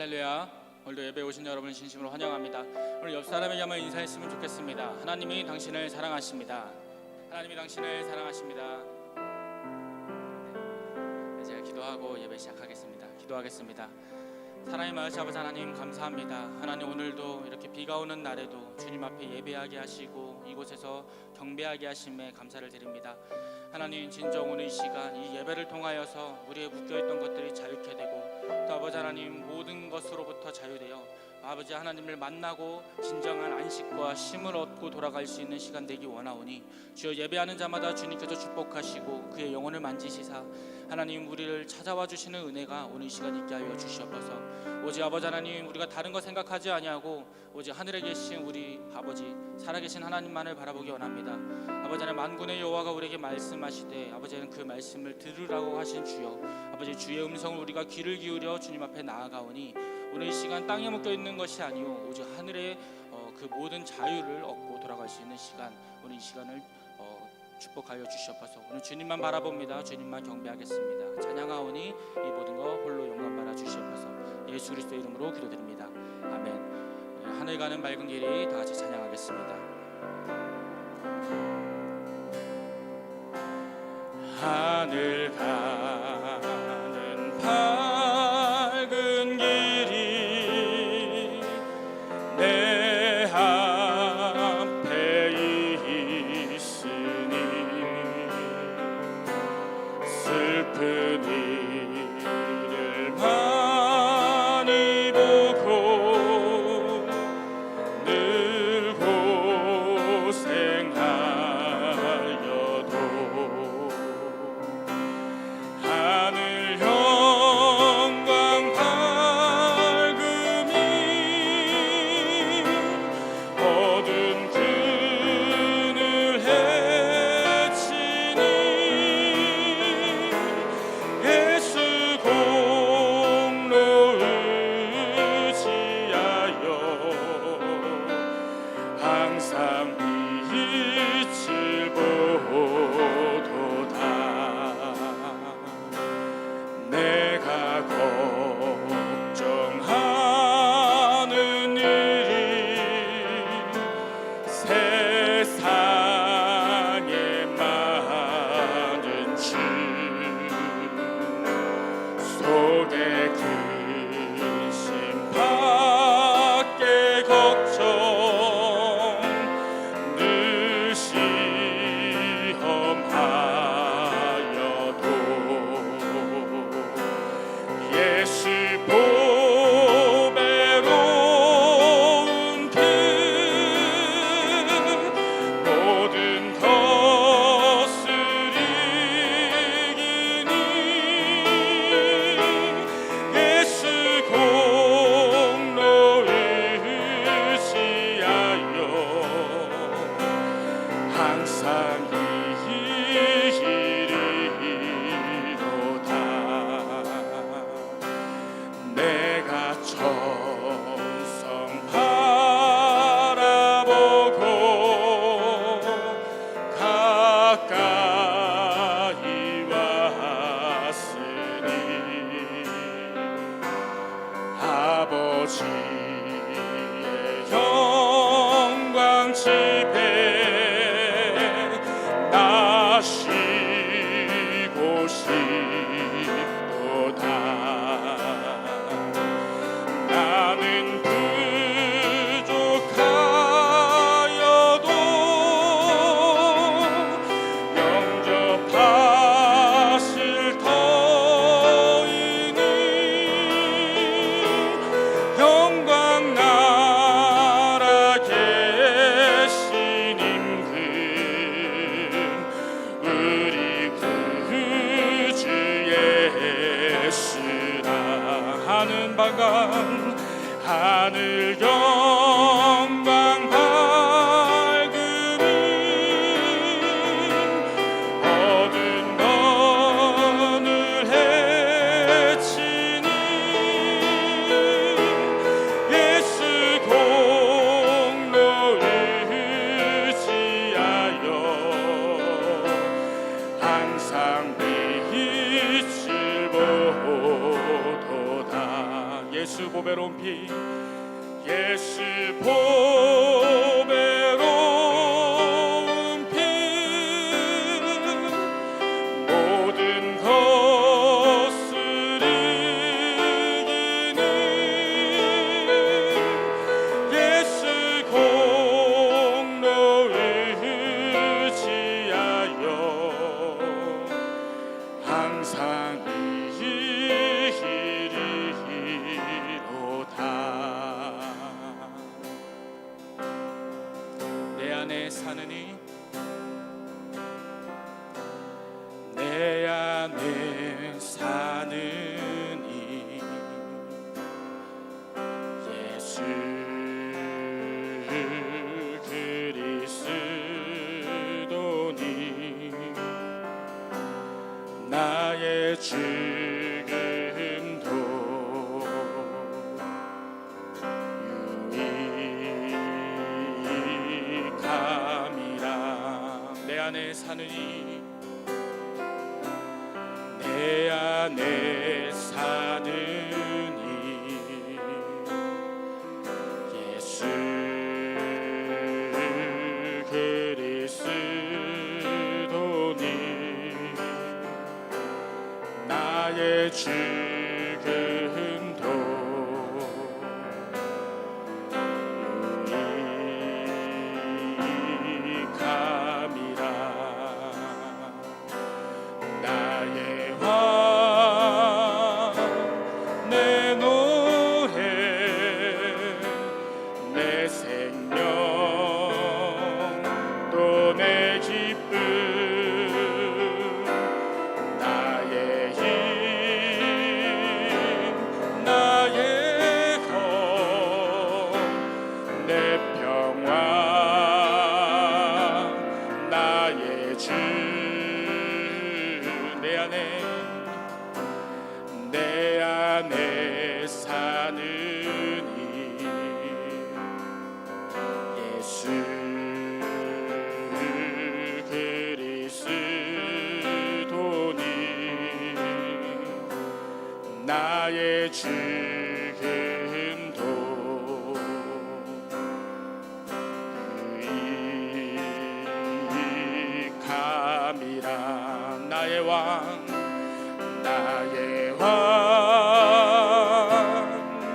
할렐루야. 오늘도 예배에 오신 여러분을 진심으로 환영합니다. 오늘 옆 사람에게 한번 인사했으면 좋겠습니다. 하나님이 당신을 사랑하십니다. 하나님이 당신을 사랑하십니다. 네, 제가 기도하고 예배 시작하겠습니다. 기도하겠습니다. 사랑의 마으시 아버지 하나님 감사합니다. 하나님 오늘도 이렇게 비가 오는 날에도 주님 앞에 예배하게 하시고 이곳에서 경배하게 하심에 감사를 드립니다. 하나님 진정 오늘 이 시간 이 예배를 통하여서 우리의 묶여있던 것들이 자유케 되고 또 아버지 하나님 모든 것으로부터 자유되어 아버지 하나님을 만나고 진정한 안식과 쉼을 얻고 돌아갈 수 있는 시간 되기 원하오니 주여 예배하는 자마다 주님께서 축복하시고 그의 영혼을 만지시사 하나님 우리를 찾아와 주시는 은혜가 오늘 이 시간 있게 하여 주시옵소서. 오직 아버지 하나님 우리가 다른 거 생각하지 아니하고 오직 하늘에 계신 우리 아버지 살아계신 하나님만을 바라보기 원합니다. 아버지 하나님 만군의 여호와가 우리에게 말씀하시되 아버지는 그 말씀을 들으라고 하신 주여 아버지 주의 음성을 우리가 귀를 기울여 주님 앞에 나아가오니 오늘 이 시간 땅에 묶여있는 것이 아니오 오직 하늘의 그 모든 자유를 얻고 돌아갈 수 있는 시간 오늘 이 시간을 축복하여 주시옵소서. 오늘 주님만 바라봅니다. 주님만 경배하겠습니다. 찬양하오니 이 모든 거 홀로 영광 받아 주시옵소서. 예수 그리스도의 이름으로 기도드립니다. 아멘. 하늘 가는 맑은 길이 다 같이 찬양하겠습니다. 하늘 가는 밝은 길이 내 앞에 있으니 슬픈 일을 많이 보고 늘 고생하여도 하늘 영광 밝음이 어두운 그늘 헤치니 예수 공로 의지하여 항상 빛을 보도다. 내가 걱정하는 일이 세상에 많은 줄 속에 근심 밖에 걱정 늘 시험하여도 예수 보배로운 그 모든 것을 이기니 예수 공로 의지하여 항상 이기리로다. 내가 천성 바라보고 가까이 왔으니 아버지의 영광 집에 나 쉬고 싶도다. 나는 부족하여도 영접하실 터이니 영광 나라 계신 임금 우리 구주 예수라. 하늘 방광 하늘 영광 밝음이 어두운 거늘 헤치니 예수 공로 의지하여 항상 빛을 보도다. 예수 예수 보배로운 피 예수 보배로운 피 모든 것을 이기는 예수 공로 의지하여 항상 이기리로다. 내 안에 사느니 내 안에 사느니 예수 그리스도니 나의 죽음도 유익함이라. 내 안에 사느니 내 안에 사느니 예수 그리스도니 나의 죽음도 유익함이라. 나의 왕 내 노래 내 생명 또 내 기쁨 나의 힘 나의 검 내 평화 나의 주 내 안에 사느니 예수 그리스도니 나의 죽음도 유익함이라. 나의 왕 나의 왕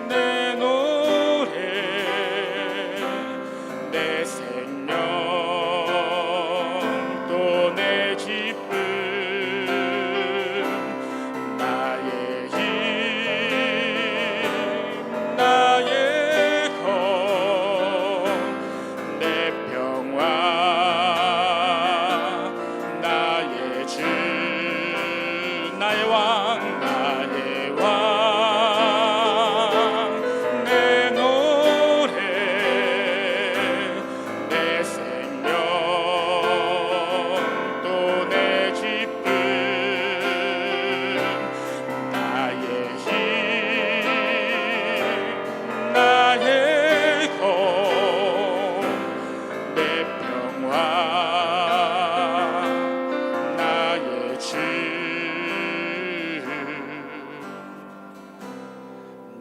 내 노래 내 생명 또 내 기쁨 나의 힘 나의 검 내 평화 나의 주 나의 왕 나의 왕 내 노래 내 생명 또 내 기쁨 나의 힘 나의 검 내 평화 나의 주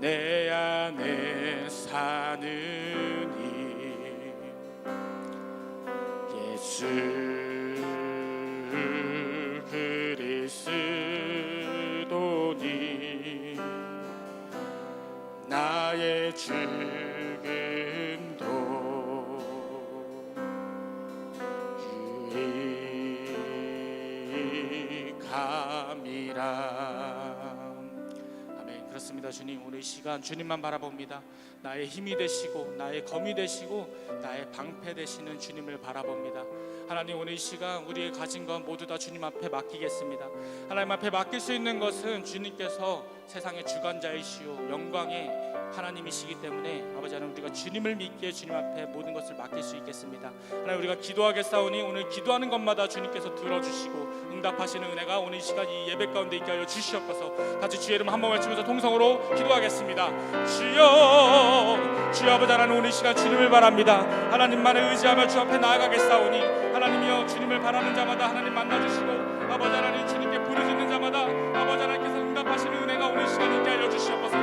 내 안에 사느니 예수 그리스도니 나의 죽음도 유익함이라. 그렇습니다. 주님, 오늘 이 시간 주님만 바라봅니다. 나의 힘이 되시고 나의 검이 되시고 나의 방패 되시는 주님을 바라봅니다. 하나님, 오늘 이 시간 우리의 가진 것 모두 다 주님 앞에 맡기겠습니다. 하나님 앞에 맡길 수 있는 것은 주님께서 세상의 주관자이시오 영광의 하나님이시기 때문에 아버지 하나님, 우리가 주님을 믿기에 주님 앞에 모든 것을 맡길 수 있겠습니다. 하나님, 우리가 기도하겠사오니 오늘 기도하는 것마다 주님께서 들어주시고 응답하시는 은혜가 오늘 이 시간 이 예배 가운데 있게 하여 주시옵소서. 같이 주의 이름 한번 외치면서 통성으로 기도하겠습니다. 주여, 주여 아버지 하나님, 오늘 이 시간 주님을 바랍니다. 하나님만을 의지하며 주 앞에 나아가겠사오니 하나님이여, 주님을 바라는 자마다 하나님 만나주시고 아버지 하나님, 주님께 부르짖는 자마다 아버지 하나님께서 응답하시는 은혜가 오늘 이 시간 있게 하여 주시옵소서.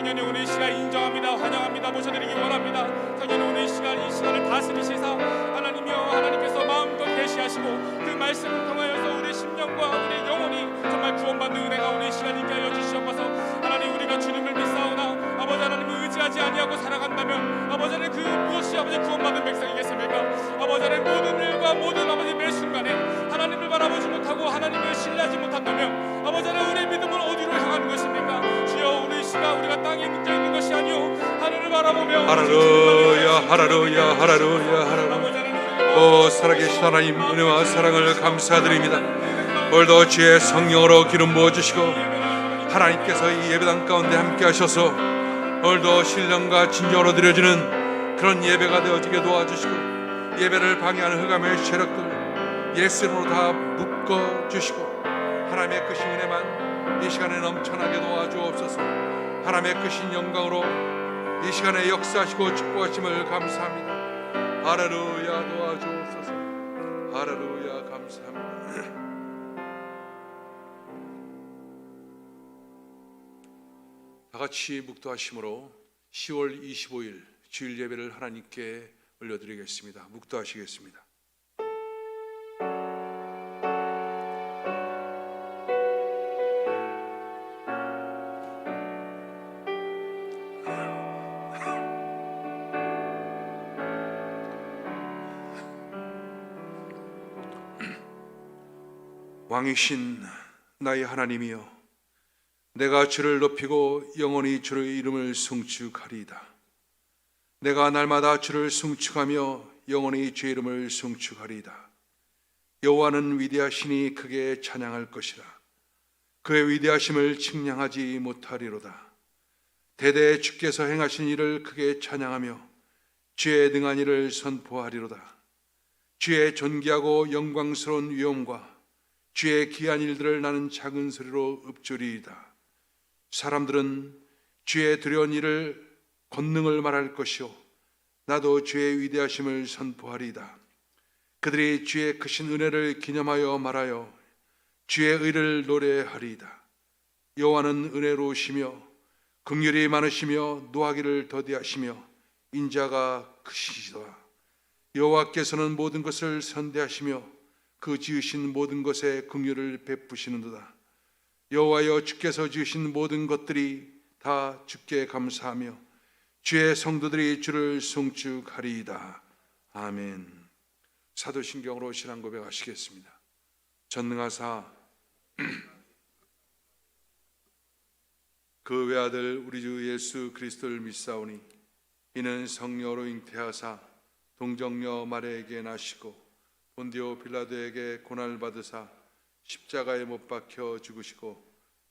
당연히 오늘 이 시간 인정합니다. 환영합니다. 모셔드리기 원합니다. 당연히 오늘 이 시간을 다스리시사 하나님이여, 하나님께서 마음껏 계시하시고 그 말씀을 통하여서 우리의 심령과 우리의 영혼이 정말 구원받는 은혜가 오늘 이 시간 있게 하여 주시옵소서. 하나님, 우리가 주님을 믿사오나 아버지 하나님을 의지하지 아니하고 살아간다면 아버지 하나님, 그 무엇이 아버지 구원받은 백성이겠습니까? 아버지 하나님, 모든 일과 모든 아버지 매 순간에 하나님을 바라보지 못하고 하나님을 신뢰하지 못한다면 아버지 하나님, 우리의 믿음은 어디로 향하는 것입니까? 주여, 오늘 이 시간 우리가 땅에 묶여 있는 것이 아니오 하늘을 바라보며 할렐루야 할렐루야 할렐루야 할렐루야. 오 살아계신 하나님, 은혜와 사랑을 감사드립니다. 오늘도 주의 성령으로 기름 부어주시고 하나님께서 이 예배당 가운데 함께 하셔서 오늘도 신령과 진정으로 드려지는 그런 예배가 되어지게 도와주시고 예배를 방해하는 흑암의 세력들 예수 이름으로 다 묶어주시고 하나님의 크신 은혜만 이 시간에 넘쳐나게 도와주옵소서. 하나님의 크신 영광으로 이 시간에 역사하시고 축복하심을 감사합니다. 할렐루야, 도와주옵소서. 할렐루야, 감사합니다. 다 같이 묵도하심으로 10월 25일 주일 예배를 하나님께 올려드리겠습니다. 묵도하시겠습니다. 왕이신 나의 하나님이여, 내가 주를 높이고 영원히 주의 이름을 송축하리이다. 내가 날마다 주를 송축하며 영원히 주의 이름을 송축하리이다. 여호와는 위대하시니 크게 찬양할 것이라. 그의 위대하심을 측량하지 못하리로다. 대대 주께서 행하신 일을 크게 찬양하며 주의 능한 일을 선포하리로다. 주의 존귀하고 영광스러운 위엄과 주의 귀한 일들을 나는 작은 소리로 읊조리이다. 사람들은 주의 두려운 일을 권능을 말할 것이요 나도 주의 위대하심을 선포하리이다. 그들이 주의 크신 은혜를 기념하여 말하여 주의 의를 노래하리이다. 여호와는 은혜로우시며 긍휼이 많으시며 노하기를 더디하시며 인자가 크시도다. 여호와께서는 모든 것을 선대하시며 그 지으신 모든 것에 긍휼을 베푸시는도다. 여호와여, 주께서 지으신 모든 것들이 다 주께 감사하며 주의 성도들이 주를 송축하리이다. 아멘. 사도신경으로 신앙 고백하시겠습니다. 전능하사 그 외아들 우리 주 예수 그리스도를 믿사오니 이는 성령으로 잉태하사 동정녀 마리아에게 나시고 본디오 빌라도에게 고난을 받으사 십자가에 못 박혀 죽으시고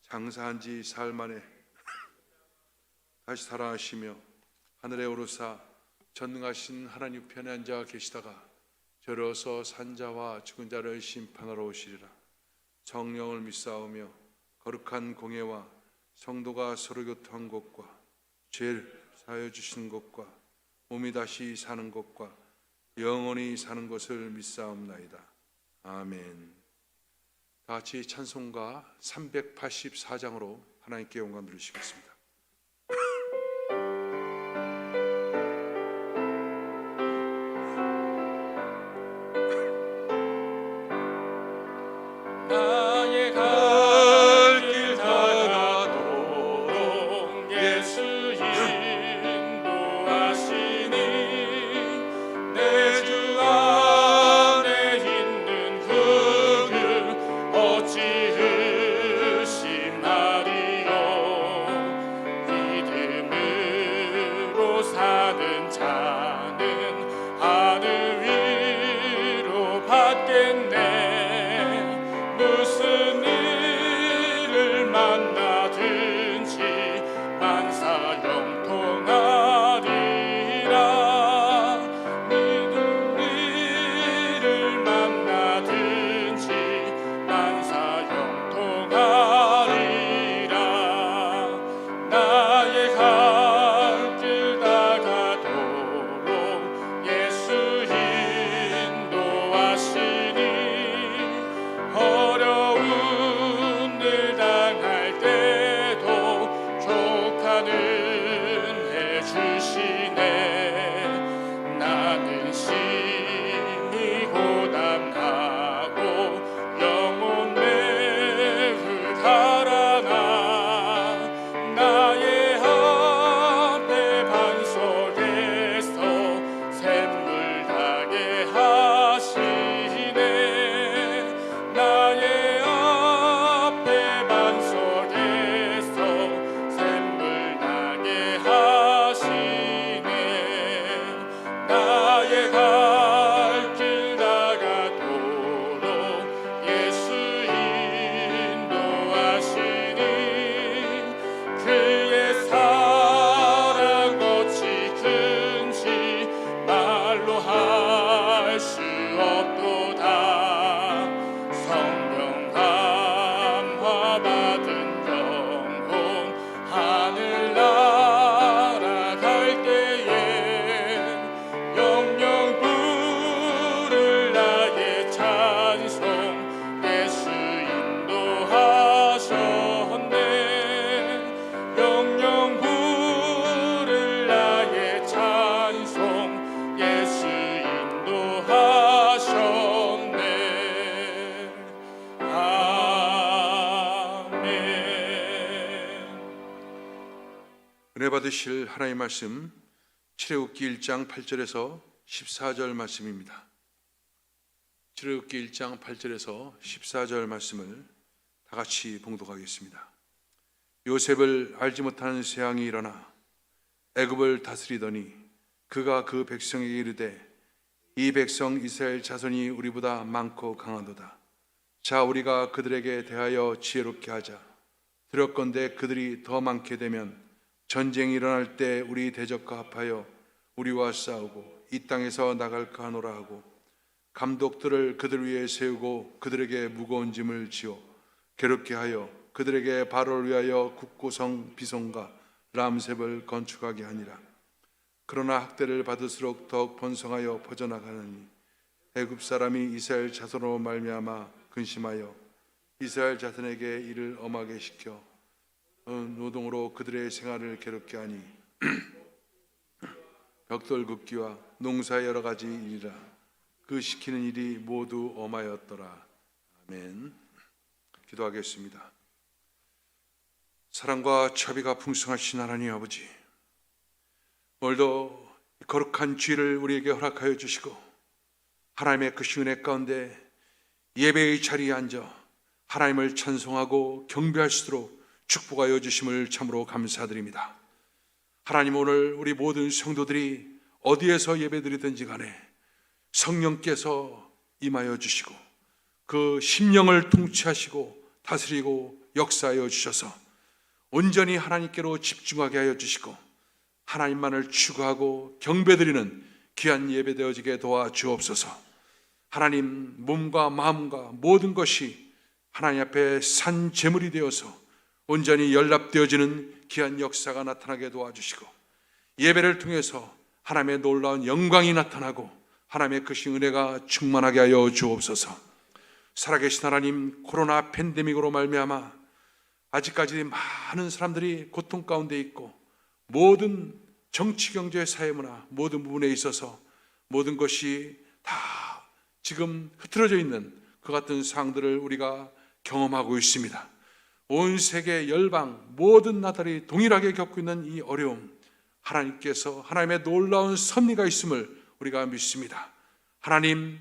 장사한 지 사흘 만에 다시 살아나시며 하늘에 오르사 전능하신 하나님 우편에 앉아 계시다가 저려서 산자와 죽은 자를 심판하러 오시리라. 성령을 믿사오며 거룩한 공예와 성도가 서로 교통한 것과 죄를 사하여 주시는 것과 몸이 다시 사는 것과 영원히 사는 것을 믿사옵나이다. 아멘. 다 같이 찬송가 384장으로 하나님께 영광 드리시겠습니다. 나의 갈 길 다가도록 예수 인도하시니 내 주 안에 있는 그를 어찌 의심하리요. 믿음으로 사는 자는 하늘 위로 받겠네. 무슨 일을 만나든지 만사 영통하리라. 믿음 일을 만나든지 만사 영통하리라. 나의 갈 길 다가도록 예수 인도하시니 은혜 받으실 하나님의 말씀 출애굽기 1장 8절에서 14절 말씀입니다. 출애굽기 1장 8절에서 14절 말씀을 다 같이 봉독하겠습니다. 요셉을 알지 못하는 세왕이 일어나 애굽을 다스리더니 그가 그 백성에게 이르되 이 백성 이스라엘 자손이 우리보다 많고 강하도다. 자, 우리가 그들에게 대하여 지혜롭게 하자. 두렵건대 그들이 더 많게 되면 전쟁이 일어날 때 우리 대적과 합하여 우리와 싸우고 이 땅에서 나갈까 하노라 하고 감독들을 그들 위에 세우고 그들에게 무거운 짐을 지어 괴롭게 하여 그들에게 바로를 위하여 국고성 비송과 람셉을 건축하게 하니라. 그러나 학대를 받을수록 더욱 번성하여 퍼져나가느니 애굽 사람이 이스라엘 자손으로 말미암아 근심하여 이스라엘 자손에게 이를 엄하게 시켜 노동으로 그들의 생활을 괴롭게 하니 벽돌 굽기와 농사의 여러 가지 일이라. 그 시키는 일이 모두 엄하였더라. 아멘. 기도하겠습니다. 사랑과 자비가 풍성하신 하나님 아버지, 오늘도 거룩한 주일을 우리에게 허락하여 주시고 하나님의 그 은혜 가운데 예배의 자리에 앉아 하나님을 찬송하고 경배할 수 있도록 축복하여 주심을 참으로 감사드립니다. 하나님, 오늘 우리 모든 성도들이 어디에서 예배드리든지 간에 성령께서 임하여 주시고 그 심령을 통치하시고 다스리고 역사하여 주셔서 온전히 하나님께로 집중하게 하여 주시고 하나님만을 추구하고 경배드리는 귀한 예배 되어지게 도와주옵소서. 하나님, 몸과 마음과 모든 것이 하나님 앞에 산 제물이 되어서 온전히 연락되어지는 귀한 역사가 나타나게 도와주시고 예배를 통해서 하나님의 놀라운 영광이 나타나고 하나님의 크신 은혜가 충만하게 하여 주옵소서. 살아계신 하나님, 코로나 팬데믹으로 말미암아 아직까지 많은 사람들이 고통 가운데 있고 모든 정치, 경제, 사회문화 모든 부분에 있어서 모든 것이 다 지금 흐트러져 있는 그 같은 상황들을 우리가 경험하고 있습니다. 온 세계 열방 모든 나라들이 동일하게 겪고 있는 이 어려움, 하나님께서 하나님의 놀라운 섭리가 있음을 우리가 믿습니다. 하나님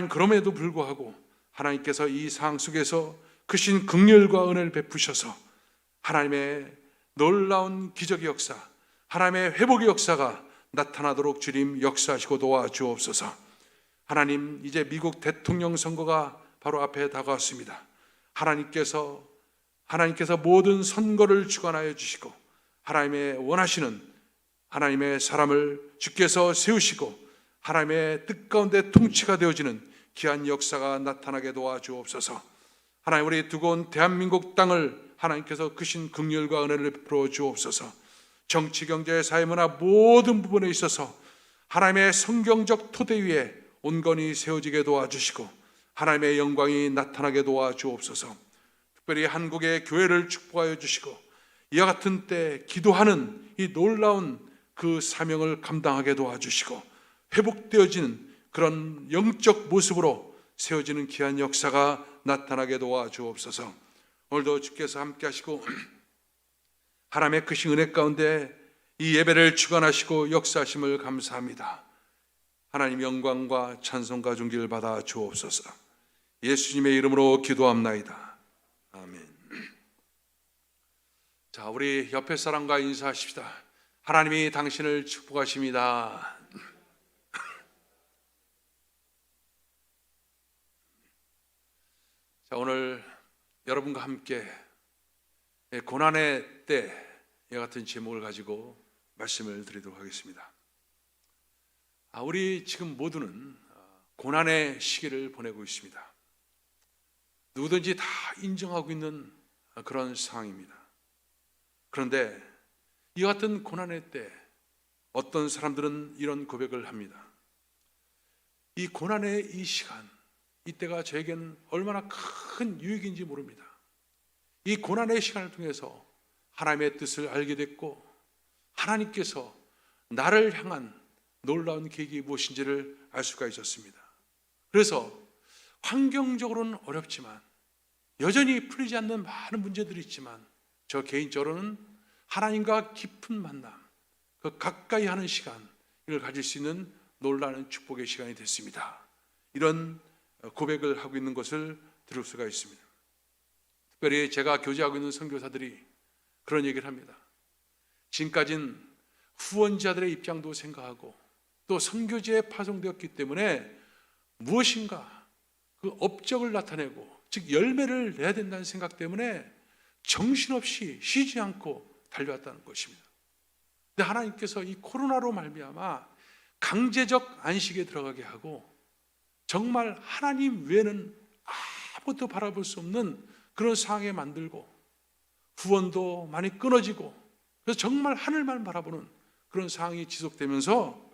그럼에도 불구하고 하나님께서 이 상황 속에서 크신 긍휼과 은혜를 베푸셔서 하나님의 놀라운 기적의 역사, 하나님의 회복의 역사가 나타나도록 주님 역사하시고 도와주옵소서. 하나님, 이제 미국 대통령 선거가 바로 앞에 다가왔습니다. 하나님께서 모든 선거를 주관하여 주시고 하나님의 원하시는 하나님의 사람을 주께서 세우시고 하나님의 뜻 가운데 통치가 되어지는 귀한 역사가 나타나게 도와주옵소서. 하나님, 우리 두고 온 대한민국 땅을 하나님께서 크신 긍휼과 은혜를 베풀어 주옵소서. 정치, 경제, 사회문화 모든 부분에 있어서 하나님의 성경적 토대 위에 온건히 세워지게 도와주시고 하나님의 영광이 나타나게 도와주옵소서. 특별히 한국의 교회를 축복하여 주시고 이와 같은 때 기도하는 이 놀라운 그 사명을 감당하게 도와주시고 회복되어지는 그런 영적 모습으로 세워지는 귀한 역사가 나타나게 도와주옵소서. 오늘도 주께서 함께 하시고 하나님의 크신 은혜 가운데 이 예배를 주관하시고 역사하심을 감사합니다. 하나님 영광과 찬송과 존귀를 받아 주옵소서. 예수님의 이름으로 기도합나이다. 아멘. 자, 우리 옆에 사람과 인사하십시다. 하나님이 당신을 축복하십니다. 자, 오늘 여러분과 함께 고난의 때 이 같은 제목을 가지고 말씀을 드리도록 하겠습니다. 우리 지금 모두는 고난의 시기를 보내고 있습니다. 누구든지 다 인정하고 있는 그런 상황입니다. 그런데 이 같은 고난의 때 어떤 사람들은 이런 고백을 합니다. 이 고난의 이 시간, 이때가 저에게는 얼마나 큰 유익인지 모릅니다. 이 고난의 시간을 통해서 하나님의 뜻을 알게 됐고 하나님께서 나를 향한 놀라운 계획이 무엇인지를 알 수가 있었습니다. 그래서 환경적으로는 어렵지만 여전히 풀리지 않는 많은 문제들이 있지만 저 개인적으로는 하나님과 깊은 만남, 그 가까이 하는 시간, 이걸 가질 수 있는 놀라운 축복의 시간이 됐습니다. 이런 고백을 하고 있는 것을 들을 수가 있습니다. 특별히 제가 교제하고 있는 선교사들이 그런 얘기를 합니다. 지금까지는 후원자들의 입장도 생각하고 또 선교지에 파송되었기 때문에 무엇인가 그 업적을 나타내고 즉 열매를 내야 된다는 생각 때문에 정신없이 쉬지 않고 달려왔다는 것입니다. 근데 하나님께서 이 코로나로 말미암아 강제적 안식에 들어가게 하고 정말 하나님 외에는 아무것도 바라볼 수 없는 그런 상황에 만들고 후원도 많이 끊어지고 그래서 정말 하늘만 바라보는 그런 상황이 지속되면서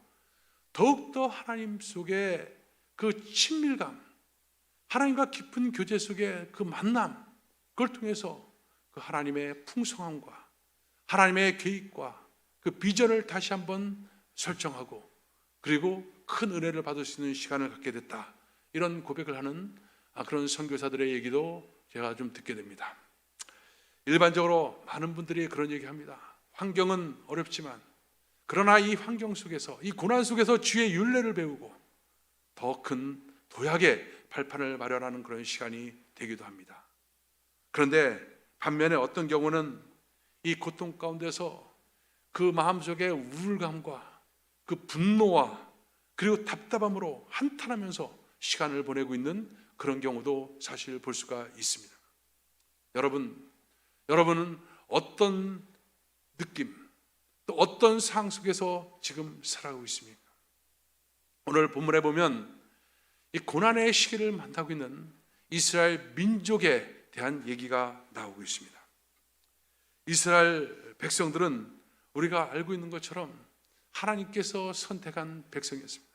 더욱더 하나님 속에 그 친밀감, 하나님과 깊은 교제 속에 그 만남, 그걸 통해서 그 하나님의 풍성함과 하나님의 계획과 그 비전을 다시 한번 설정하고 그리고 큰 은혜를 받을 수 있는 시간을 갖게 됐다. 이런 고백을 하는 그런 선교사들의 얘기도 제가 좀 듣게 됩니다. 일반적으로 많은 분들이 그런 얘기합니다. 환경은 어렵지만 그러나 이 환경 속에서 이 고난 속에서 주의 율례를 배우고 더 큰 도약의 발판을 마련하는 그런 시간이 되기도 합니다. 그런데 반면에 어떤 경우는 이 고통 가운데서 그 마음속의 우울감과 그 분노와 그리고 답답함으로 한탄하면서 시간을 보내고 있는 그런 경우도 사실 볼 수가 있습니다. 여러분은 어떤 느낌, 또 어떤 상황 속에서 지금 살아가고 있습니까? 오늘 본문에 보면 이 고난의 시기를 만나고 있는 이스라엘 민족에 대한 얘기가 나오고 있습니다. 이스라엘 백성들은 우리가 알고 있는 것처럼 하나님께서 선택한 백성이었습니다.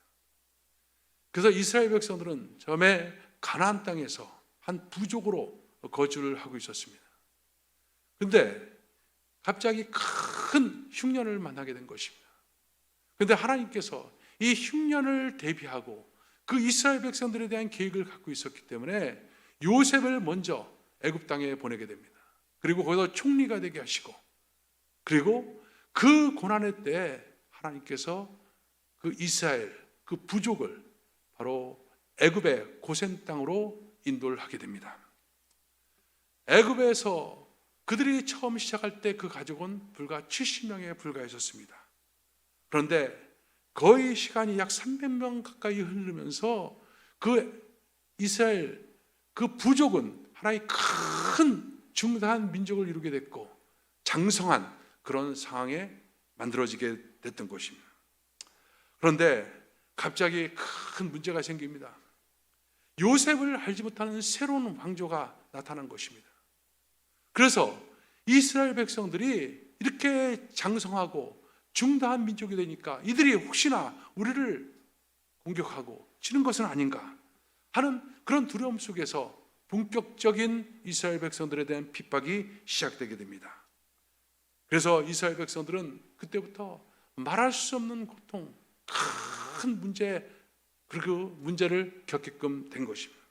그래서 이스라엘 백성들은 처음에 가나안 땅에서 한 부족으로 거주를 하고 있었습니다. 그런데 갑자기 큰 흉년을 만나게 된 것입니다. 그런데 하나님께서 이 흉년을 대비하고 그 이스라엘 백성들에 대한 계획을 갖고 있었기 때문에 요셉을 먼저 애굽 땅에 보내게 됩니다. 그리고 거기서 총리가 되게 하시고 그리고 그 고난의 때 하나님께서 그 이스라엘 그 부족을 바로 애굽의 고센 땅으로 인도를 하게 됩니다. 애굽에서 그들이 처음 시작할 때 그 가족은 불과 70명에 불과했었습니다. 그런데 거의 시간이 약 300명 가까이 흐르면서 그 이스라엘 그 부족은 하나의 큰 중대한 민족을 이루게 됐고 장성한 그런 상황에 만들어지게 됐던 것입니다. 그런데 갑자기 큰 문제가 생깁니다. 요셉을 알지 못하는 새로운 왕조가 나타난 것입니다. 그래서 이스라엘 백성들이 이렇게 장성하고 중대한 민족이 되니까 이들이 혹시나 우리를 공격하고 치는 것은 아닌가 하는 그런 두려움 속에서 본격적인 이스라엘 백성들에 대한 핍박이 시작되게 됩니다. 그래서 이스라엘 백성들은 그때부터 말할 수 없는 고통, 큰 문제, 그리고 문제를 겪게끔 된 것입니다.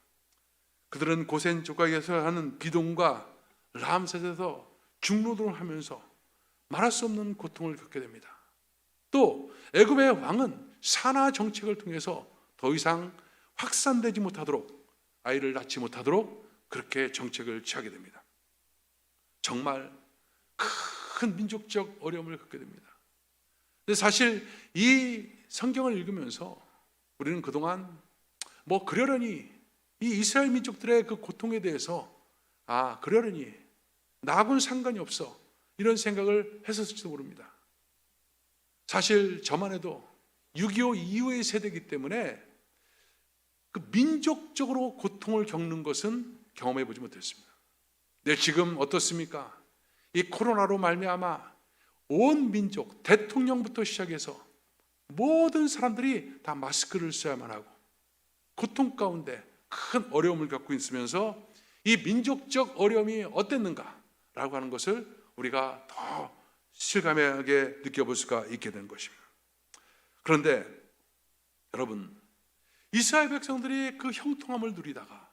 그들은 고센 조각에서 하는 비동과 람셋에서 중노동을 하면서 말할 수 없는 고통을 겪게 됩니다. 또 애굽의 왕은 산하 정책을 통해서 더 이상 확산되지 못하도록 아이를 낳지 못하도록 그렇게 정책을 취하게 됩니다. 정말 큰 민족적 어려움을 겪게 됩니다. 근데 사실 이 성경을 읽으면서 우리는 그동안 그러려니 이 이스라엘 민족들의 그 고통에 대해서 그러려니 나하고는 상관이 없어 이런 생각을 했었을지도 모릅니다. 사실 저만 해도 6.25 이후의 세대이기 때문에 그 민족적으로 고통을 겪는 것은 경험해 보지 못했습니다. 근데 지금 어떻습니까? 이 코로나로 말미암아 온 민족, 대통령부터 시작해서 모든 사람들이 다 마스크를 써야만 하고 고통 가운데 큰 어려움을 겪고 있으면서 이 민족적 어려움이 어땠는가라고 하는 것을 우리가 더 실감하게 느껴볼 수가 있게 된 것입니다. 그런데 여러분, 이스라엘 백성들이 그 형통함을 누리다가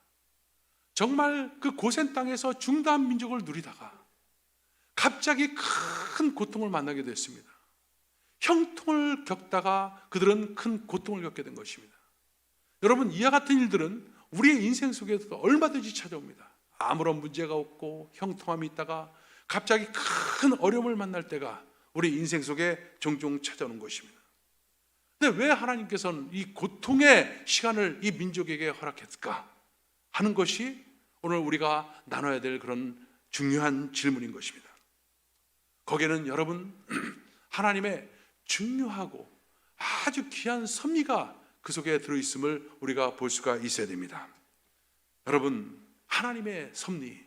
정말 그 고센 땅에서 중대한 민족을 누리다가 갑자기 큰 고통을 만나게 됐습니다. 형통을 겪다가 그들은 큰 고통을 겪게 된 것입니다. 여러분, 이와 같은 일들은 우리의 인생 속에서 얼마든지 찾아옵니다. 아무런 문제가 없고 형통함이 있다가 갑자기 큰 어려움을 만날 때가 우리 인생 속에 종종 찾아오는 것입니다. 근데 왜 하나님께서는 이 고통의 시간을 이 민족에게 허락했을까 하는 것이 오늘 우리가 나눠야 될 그런 중요한 질문인 것입니다. 거기에는 여러분, 하나님의 중요하고 아주 귀한 섭리가 그 속에 들어있음을 우리가 볼 수가 있어야 됩니다. 여러분, 하나님의 섭리,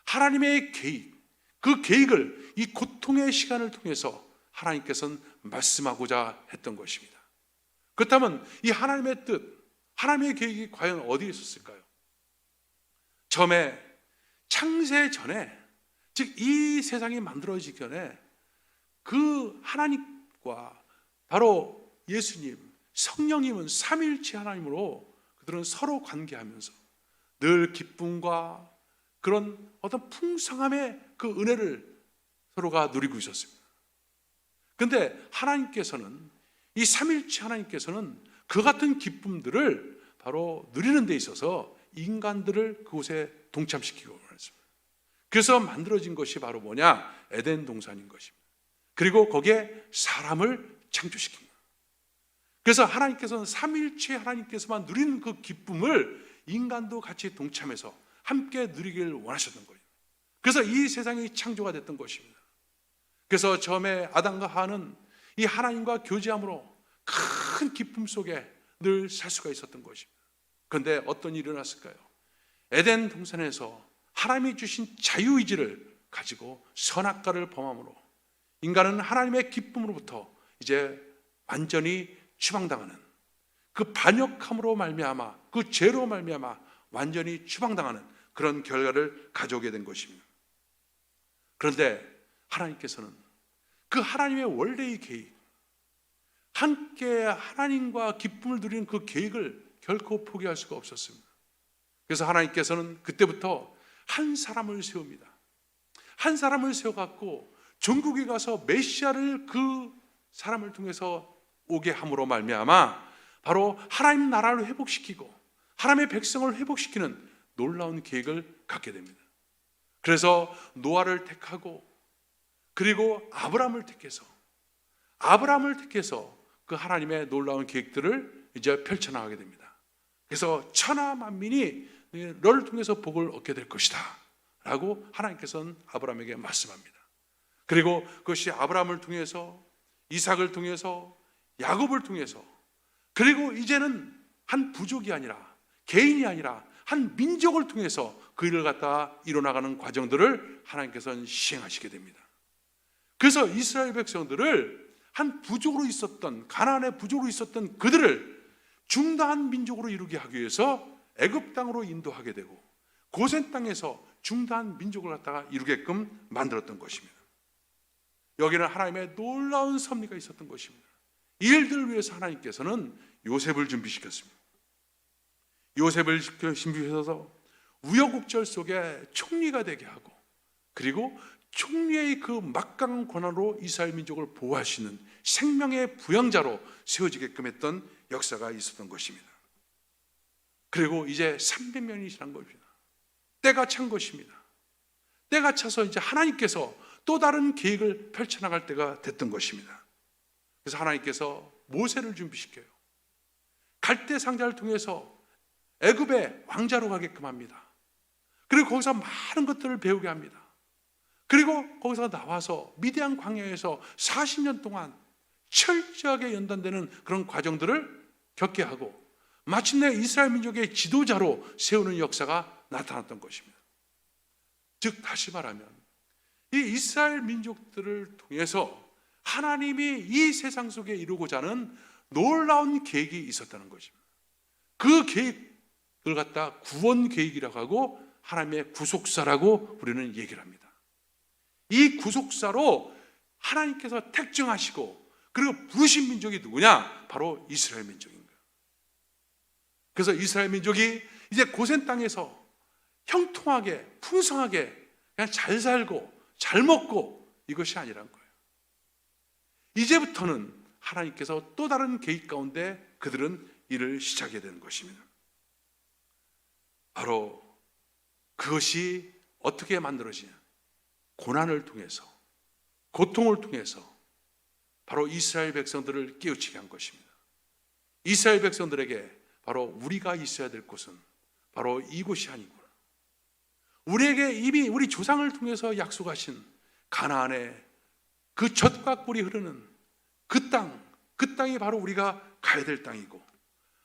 하나님의 계획, 그 계획을 이 고통의 시간을 통해서 하나님께서는 말씀하고자 했던 것입니다. 그렇다면 이 하나님의 뜻, 하나님의 계획이 과연 어디에 있었을까요? 처음에 창세 전에, 즉 이 세상이 만들어지기 전에 그 하나님과 바로 예수님, 성령님은 삼위일체 하나님으로 그들은 서로 관계하면서 늘 기쁨과 그런 어떤 풍성함의 그 은혜를 서로가 누리고 있었습니다. 그런데 하나님께서는, 이 삼위일체 하나님께서는 그 같은 기쁨들을 바로 누리는 데 있어서 인간들을 그곳에 동참시키고 말했습니다. 그래서 만들어진 것이 바로 뭐냐? 에덴 동산인 것입니다. 그리고 거기에 사람을 창조시킨 거예요. 그래서 하나님께서는 삼위일체 하나님께서만 누리는 그 기쁨을 인간도 같이 동참해서 함께 누리기를 원하셨던 거예요. 그래서 이 세상이 창조가 됐던 것입니다. 그래서 처음에 아담과 하와는 이 하나님과 교제함으로 큰 기쁨 속에 늘 살 수가 있었던 것입니다. 그런데 어떤 일이 일어났을까요? 에덴 동산에서 하나님이 주신 자유의지를 가지고 선악과를 범함으로 인간은 하나님의 기쁨으로부터 이제 완전히 추방당하는, 그 반역함으로 말미암아, 그 죄로 말미암아 완전히 추방당하는 그런 결과를 가져오게 된 것입니다. 그런데 하나님께서는 그 하나님의 원래의 계획, 함께 하나님과 기쁨을 누리는 그 계획을 결코 포기할 수가 없었습니다. 그래서 하나님께서는 그때부터 한 사람을 세웁니다. 한 사람을 세워갖고 전국에 가서 메시아를 그 사람을 통해서 오게 함으로 말미암아 바로 하나님 나라를 회복시키고 하나님의 백성을 회복시키는 놀라운 계획을 갖게 됩니다. 그래서 노아를 택하고 그리고 아브라함을 택해서 그 하나님의 놀라운 계획들을 이제 펼쳐나가게 됩니다. 그래서 천하 만민이 너를 통해서 복을 얻게 될 것이다 라고 하나님께서는 아브라함에게 말씀합니다. 그리고 그것이 아브라함을 통해서, 이삭을 통해서, 야곱을 통해서, 그리고 이제는 한 부족이 아니라, 개인이 아니라 한 민족을 통해서 그 일을 갖다 이뤄나가는 과정들을 하나님께서는 시행하시게 됩니다. 그래서 이스라엘 백성들을 한 부족으로 있었던, 가나안의 부족으로 있었던 그들을 중다한 민족으로 이루게 하기 위해서 애굽 땅으로 인도하게 되고 고센 땅에서 중다한 민족을 갖다가 이루게끔 만들었던 것입니다. 여기는 하나님의 놀라운 섭리가 있었던 것입니다. 이 일들을 위해서 하나님께서는 요셉을 준비시켰습니다. 요셉을 준비해서 우여곡절 속에 총리가 되게 하고, 그리고 총리의 그 막강한 권한으로 이스라엘 민족을 보호하시는 생명의 부양자로 세워지게끔 했던 역사가 있었던 것입니다. 그리고 이제 300년이 지난 것입니다. 때가 찬 것입니다. 때가 차서 이제 하나님께서 또 다른 계획을 펼쳐나갈 때가 됐던 것입니다. 그래서 하나님께서 모세를 준비시켜요. 갈대 상자를 통해서 애굽의 왕자로 가게끔 합니다. 그리고 거기서 많은 것들을 배우게 합니다. 그리고 거기서 나와서 미디안 광야에서 40년 동안 철저하게 연단되는 그런 과정들을 겪게 하고 마침내 이스라엘 민족의 지도자로 세우는 역사가 나타났던 것입니다. 즉 다시 말하면 이 이스라엘 민족들을 통해서 하나님이 이 세상 속에 이루고자 하는 놀라운 계획이 있었다는 것입니다. 그 계획을 갖다 구원 계획이라고 하고 하나님의 구속사라고 우리는 얘기를 합니다. 이 구속사로 하나님께서 택정하시고 그리고 부르신 민족이 누구냐? 바로 이스라엘 민족인 거예요. 그래서 이스라엘 민족이 이제 고센 땅에서 형통하게 풍성하게 그냥 잘 살고 잘 먹고 이것이 아니란 거예요. 이제부터는 하나님께서 또 다른 계획 가운데 그들은 일을 시작해야 되는 것입니다. 바로 그것이 어떻게 만들어지냐? 고난을 통해서, 고통을 통해서 바로 이스라엘 백성들을 깨우치게 한 것입니다. 이스라엘 백성들에게 바로 우리가 있어야 될 곳은 바로 이곳이 아니구나. 우리에게 이미 우리 조상을 통해서 약속하신 가나안의 그 젖과 꿀이 흐르는 그 땅이 바로 우리가 가야 될 땅이고,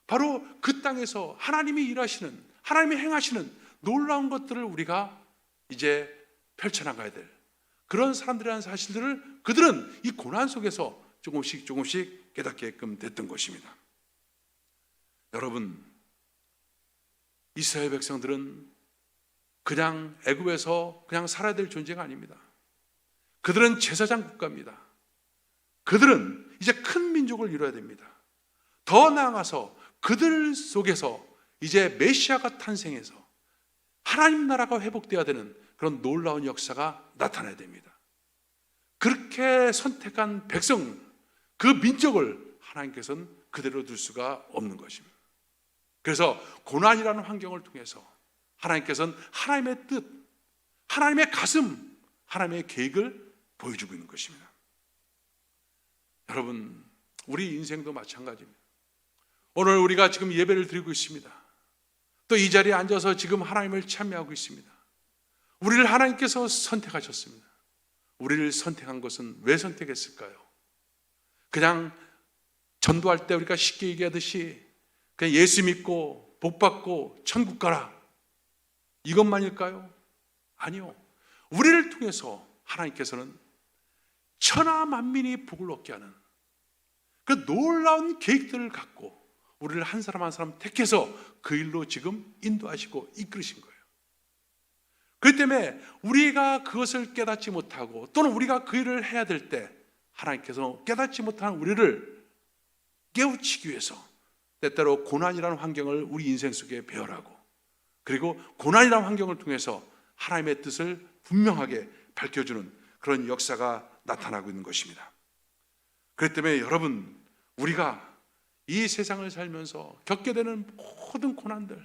바로 그 땅에서 하나님이 일하시는, 하나님이 행하시는 놀라운 것들을 우리가 이제 펼쳐나가야 될 그런 사람들이라는 사실들을 그들은 이 고난 속에서 조금씩 깨닫게끔 됐던 것입니다. 여러분, 이스라엘 백성들은 그냥 애굽에서 그냥 살아야 될 존재가 아닙니다. 그들은 제사장 국가입니다. 그들은 이제 큰 민족을 이루어야 됩니다. 더 나아가서 그들 속에서 이제 메시아가 탄생해서 하나님 나라가 회복되어야 되는 그런 놀라운 역사가 나타나야 됩니다. 그렇게 선택한 백성, 그 민족을 하나님께서는 그대로 둘 수가 없는 것입니다. 그래서 고난이라는 환경을 통해서 하나님께서는 하나님의 뜻, 하나님의 가슴, 하나님의 계획을 보여주고 있는 것입니다. 여러분, 우리 인생도 마찬가지입니다. 오늘 우리가 지금 예배를 드리고 있습니다. 또 이 자리에 앉아서 지금 하나님을 찬미하고 있습니다. 우리를 하나님께서 선택하셨습니다. 우리를 선택한 것은 왜 선택했을까요? 그냥 전도할 때 우리가 쉽게 얘기하듯이 그냥 예수 믿고 복 받고 천국 가라, 이것만일까요? 아니요. 우리를 통해서 하나님께서는 천하 만민이 복을 얻게 하는 그 놀라운 계획들을 갖고 우리를 한 사람 한 사람 택해서 그 일로 지금 인도하시고 이끌으신 거예요. 그렇기 때문에 우리가 그것을 깨닫지 못하고 또는 우리가 그 일을 해야 될 때 하나님께서 깨닫지 못하는 우리를 깨우치기 위해서 때때로 고난이라는 환경을 우리 인생 속에 배열하고, 그리고 고난이라는 환경을 통해서 하나님의 뜻을 분명하게 밝혀주는 그런 역사가 나타나고 있는 것입니다. 그렇기 때문에 여러분, 우리가 이 세상을 살면서 겪게 되는 모든 고난들,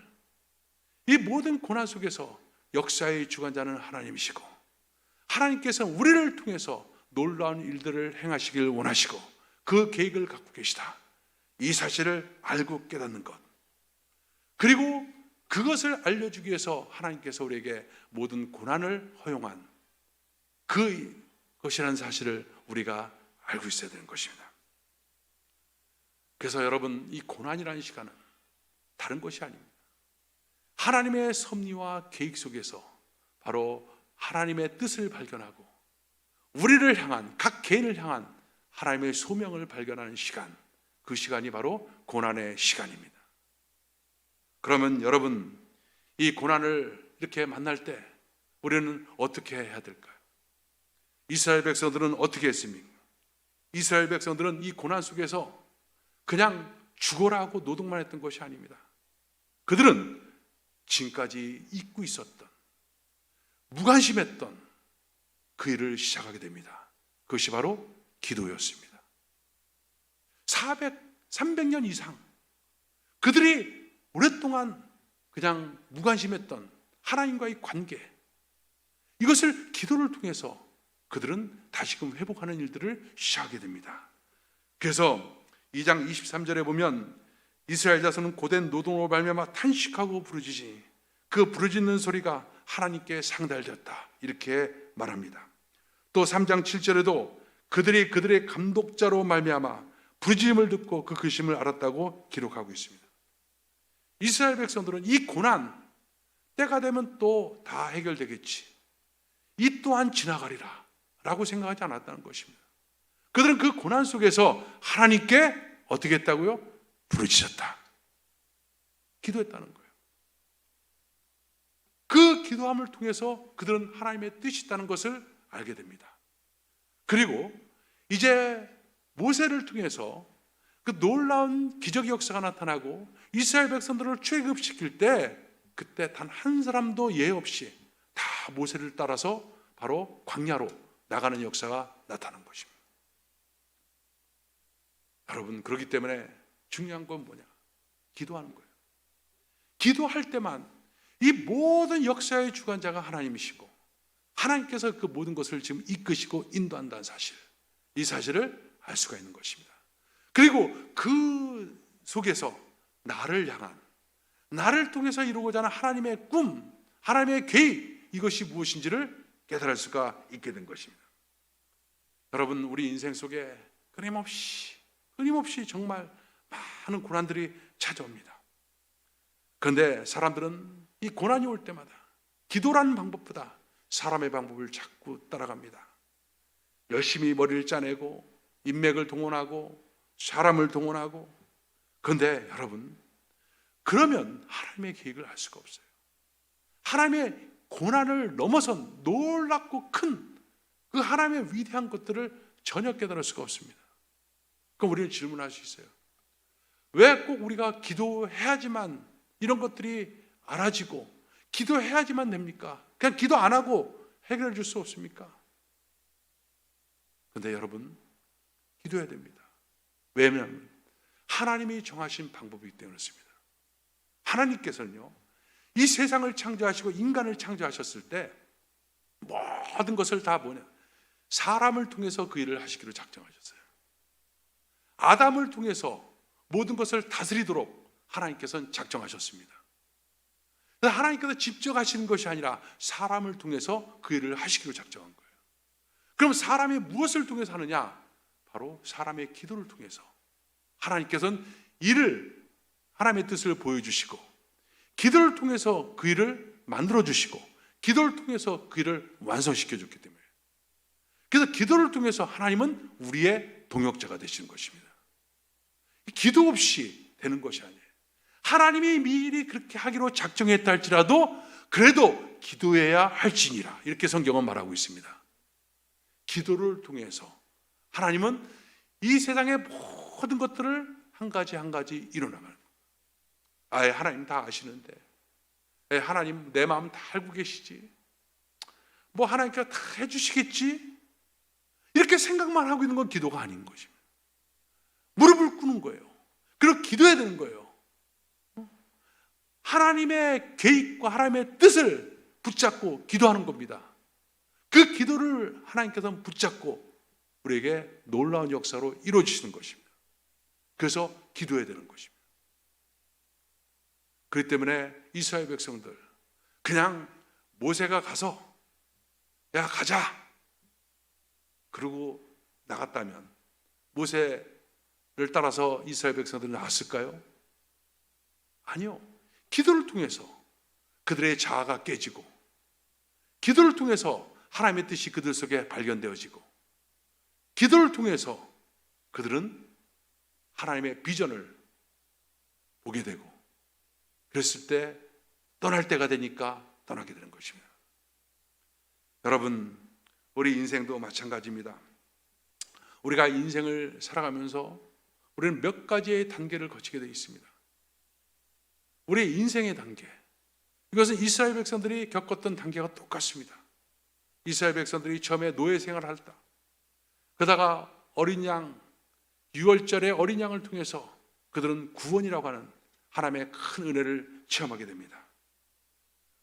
이 모든 고난 속에서 역사의 주관자는 하나님이시고, 하나님께서는 우리를 통해서 놀라운 일들을 행하시길 원하시고 그 계획을 갖고 계시다, 이 사실을 알고 깨닫는 것, 그리고 그것을 알려주기 위해서 하나님께서 우리에게 모든 고난을 허용한 그것이라는 사실을 우리가 알고 있어야 되는 것입니다. 그래서 여러분, 이 고난이라는 시간은 다른 것이 아닙니다. 하나님의 섭리와 계획 속에서 바로 하나님의 뜻을 발견하고 우리를 향한, 각 개인을 향한 하나님의 소명을 발견하는 시간, 그 시간이 바로 고난의 시간입니다. 그러면 여러분, 이 고난을 이렇게 만날 때 우리는 어떻게 해야 될까요? 이스라엘 백성들은 어떻게 했습니까? 이스라엘 백성들은 이 고난 속에서 그냥 죽어라 하고 노동만 했던 것이 아닙니다. 그들은 지금까지 잊고 있었던, 무관심했던 그 일을 시작하게 됩니다. 그것이 바로 기도였습니다. 300년 이상 그들이 오랫동안 그냥 무관심했던 하나님과의 관계, 이것을 기도를 통해서 그들은 다시금 회복하는 일들을 시작하게 됩니다. 그래서 2장 23절에 보면 이스라엘 자손은 고된 노동으로 말미암아 탄식하고 부르짖으니 그 부르짖는 소리가 하나님께 상달되었다, 이렇게 말합니다. 또 3장 7절에도 그들이 그들의 감독자로 말미암아 부르짖음을 듣고 그 근심을 알았다고 기록하고 있습니다. 이스라엘 백성들은 이 고난, 때가 되면 또 다 해결되겠지, 이 또한 지나가리라 라고 생각하지 않았다는 것입니다. 그들은 그 고난 속에서 하나님께 어떻게 했다고요? 부르짖었다, 기도했다는 거예요. 그 기도함을 통해서 그들은 하나님의 뜻이 있다는 것을 알게 됩니다. 그리고 이제 모세를 통해서 그 놀라운 기적의 역사가 나타나고 이스라엘 백성들을 출애굽시킬 때 그때 단 한 사람도 예외 없이 다 모세를 따라서 바로 광야로 나가는 역사가 나타난 것입니다. 여러분, 그렇기 때문에 중요한 건 뭐냐? 기도하는 거예요. 기도할 때만 이 모든 역사의 주관자가 하나님이시고 하나님께서 그 모든 것을 지금 이끄시고 인도한다는 사실, 이 사실을 알 수가 있는 것입니다. 그리고 그 속에서 나를 향한, 나를 통해서 이루고자 하는 하나님의 꿈, 하나님의 계획, 이것이 무엇인지를 깨달을 수가 있게 된 것입니다. 여러분, 우리 인생 속에 끊임없이 정말 많은 고난들이 찾아옵니다. 그런데 사람들은 이 고난이 올 때마다 기도라는 방법보다 사람의 방법을 자꾸 따라갑니다. 열심히 머리를 짜내고 인맥을 동원하고 사람을 동원하고. 그런데 여러분, 그러면 하나님의 계획을 알 수가 없어요. 하나님의 고난을 넘어선 놀랍고 큰 그 하나님의 위대한 것들을 전혀 깨달을 수가 없습니다. 그럼 우리는 질문할 수 있어요. 왜 꼭 우리가 기도해야지만 이런 것들이 알아지고 기도해야지만 됩니까? 그냥 기도 안 하고 해결해 줄 수 없습니까? 그런데 여러분, 기도해야 됩니다. 왜냐하면 하나님이 정하신 방법이기 때문에 그렇습니다. 하나님께서는요, 이 세상을 창조하시고 인간을 창조하셨을 때 모든 것을 다 사람을 통해서 그 일을 하시기로 작정하셨어요. 아담을 통해서 모든 것을 다스리도록 하나님께서는 작정하셨습니다. 하나님께서 직접 하시는 것이 아니라 사람을 통해서 그 일을 하시기로 작정한 거예요. 그럼 사람이 무엇을 통해서 하느냐? 바로 사람의 기도를 통해서 하나님께서는 하나님의 뜻을 보여주시고, 기도를 통해서 그 일을 만들어주시고, 기도를 통해서 그 일을 완성시켜줬기 때문에, 그래서 기도를 통해서 하나님은 우리의 동역자가 되시는 것입니다. 기도 없이 되는 것이 아니에요. 하나님이 미리 그렇게 하기로 작정했다 할지라도 그래도 기도해야 할지니라, 이렇게 성경은 말하고 있습니다. 기도를 통해서 하나님은 이 세상의 모든 것들을 한 가지 한 가지 이뤄나가는 거예요. 하나님 다 아시는데, 하나님 내 마음 다 알고 계시지, 뭐 하나님께서 다 해주시겠지, 이렇게 생각만 하고 있는 건 기도가 아닌 것입니다. 무릎을 꿇는 거예요. 그리고 기도해야 되는 거예요. 하나님의 계획과 하나님의 뜻을 붙잡고 기도하는 겁니다. 그 기도를 하나님께서는 붙잡고 우리에게 놀라운 역사로 이루어지시는 것입니다. 그래서 기도해야 되는 것입니다. 그렇기 때문에 이스라엘 백성들, 그냥 모세가 가서 야 가자 그러고 나갔다면 모세를 따라서 이스라엘 백성들은 나왔을까요? 아니요. 기도를 통해서 그들의 자아가 깨지고, 기도를 통해서 하나님의 뜻이 그들 속에 발견되어지고, 기도를 통해서 그들은 하나님의 비전을 보게 되고, 그랬을 때 떠날 때가 되니까 떠나게 되는 것입니다. 여러분, 우리 인생도 마찬가지입니다. 우리가 인생을 살아가면서 우리는 몇 가지의 단계를 거치게 되어 있습니다. 우리의 인생의 단계, 이것은 이스라엘 백성들이 겪었던 단계가 똑같습니다. 이스라엘 백성들이 처음에 노예 생활을 했다. 그러다가 어린 양, 유월절의 어린 양을 통해서 그들은 구원이라고 하는 하나님의 큰 은혜를 체험하게 됩니다.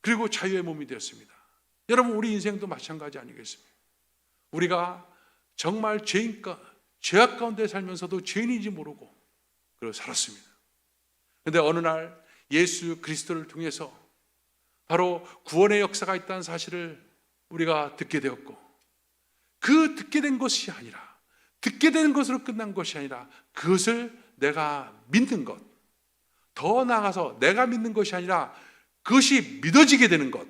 그리고 자유의 몸이 되었습니다. 여러분, 우리 인생도 마찬가지 아니겠습니까? 우리가 정말 죄악 가운데 살면서도 죄인인지 모르고 그렇게 살았습니다. 그런데 어느 날 예수 그리스도를 통해서 바로 구원의 역사가 있다는 사실을 우리가 듣게 되었고, 그 듣게 된 것이 아니라, 듣게 된 것으로 끝난 것이 아니라 그것을 내가 믿는 것, 더 나아가서 내가 믿는 것이 아니라 그것이 믿어지게 되는 것,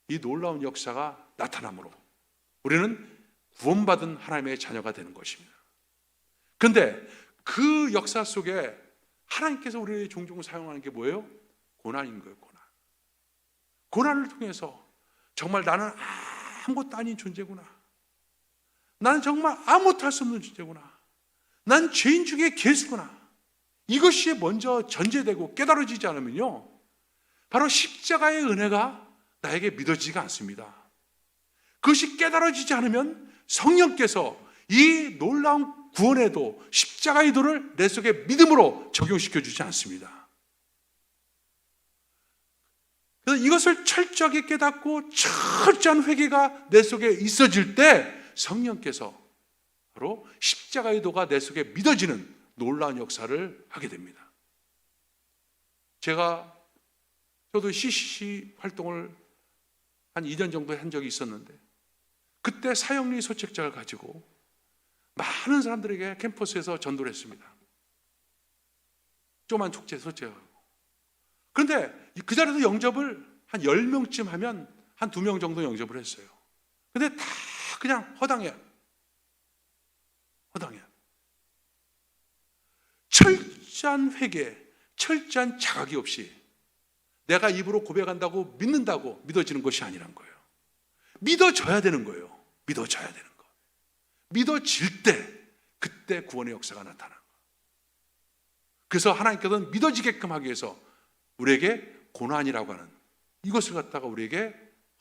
이 놀라운 역사가 나타나므로 우리는 구원받은 하나님의 자녀가 되는 것입니다. 그런데 그 역사 속에 하나님께서 우리를 종종 사용하는 게 뭐예요? 고난인 거예요. 고난을 통해서 정말 나는 아무것도 아닌 존재구나, 나는 정말 아무것도 할 수 없는 존재구나, 난 죄인 중에 개수구나, 이것이 먼저 전제되고 깨달아지지 않으면요, 바로 십자가의 은혜가 나에게 믿어지지가 않습니다. 그것이 깨달아지지 않으면 성령께서 이 놀라운 구원의 도, 십자가의 도를 내 속에 믿음으로 적용시켜 주지 않습니다. 그래서 이것을 철저하게 깨닫고 철저한 회개가 내 속에 있어질 때 성령께서 바로 십자가의 도가 내 속에 믿어지는 놀라운 역사를 하게 됩니다. 저도 CCC 활동을 한 2년 정도 한 적이 있었는데, 그때 사형리 소책자를 가지고 많은 사람들에게 캠퍼스에서 전도를 했습니다. 조그만 축제 소책하고. 그런데 그 자리에서 영접을 한 10명쯤 하면 한 2명 정도 영접을 했어요. 근데 다 그냥 허당이야. 철저한 회개, 철저한 자각이 없이 내가 입으로 고백한다고 믿는다고 믿어지는 것이 아니란 거예요. 믿어져야 되는 거예요. 믿어져야 되는 거. 믿어질 때 그때 구원의 역사가 나타나는 거예요. 그래서 하나님께서는 믿어지게끔 하기 위해서 우리에게 고난이라고 하는 이것을 갖다가 우리에게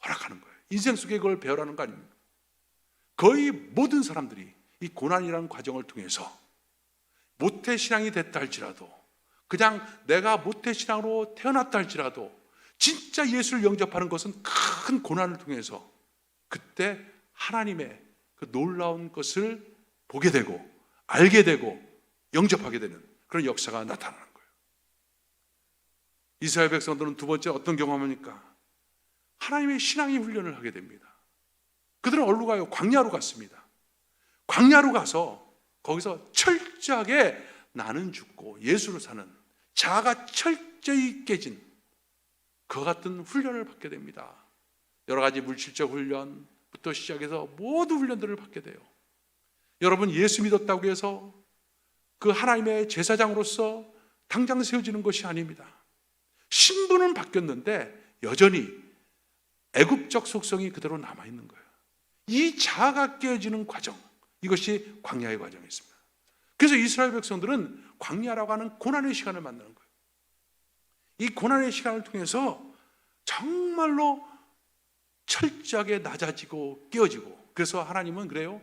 허락하는 거예요. 인생 속에 그걸 배우라는 거 아닙니까? 거의 모든 사람들이 이 고난이라는 과정을 통해서 모태신앙이 됐다 할지라도, 그냥 내가 모태신앙으로 태어났다 할지라도 진짜 예수를 영접하는 것은 큰 고난을 통해서 그때 하나님의 그 놀라운 것을 보게 되고 알게 되고 영접하게 되는 그런 역사가 나타나는 거예요. 이스라엘 백성들은 두 번째 어떤 경험합니까? 하나님의 신앙의 훈련을 하게 됩니다. 그들은 어디로 가요? 광야로 갔습니다. 광야로 가서 거기서 철저하게 나는 죽고 예수로 사는 자아가 철저히 깨진 그 같은 훈련을 받게 됩니다. 여러 가지 물질적 훈련부터 시작해서 모든 훈련들을 받게 돼요. 여러분, 예수 믿었다고 해서 그 하나님의 제사장으로서 당장 세워지는 것이 아닙니다. 신분은 바뀌었는데 여전히 애굽적 속성이 그대로 남아있는 거예요. 이 자아가 깨어지는 과정, 이것이 광야의 과정이었습니다. 그래서 이스라엘 백성들은 광야라고 하는 고난의 시간을 만나는 거예요. 이 고난의 시간을 통해서 정말로 철저하게 낮아지고 깨어지고, 그래서 하나님은 그래요.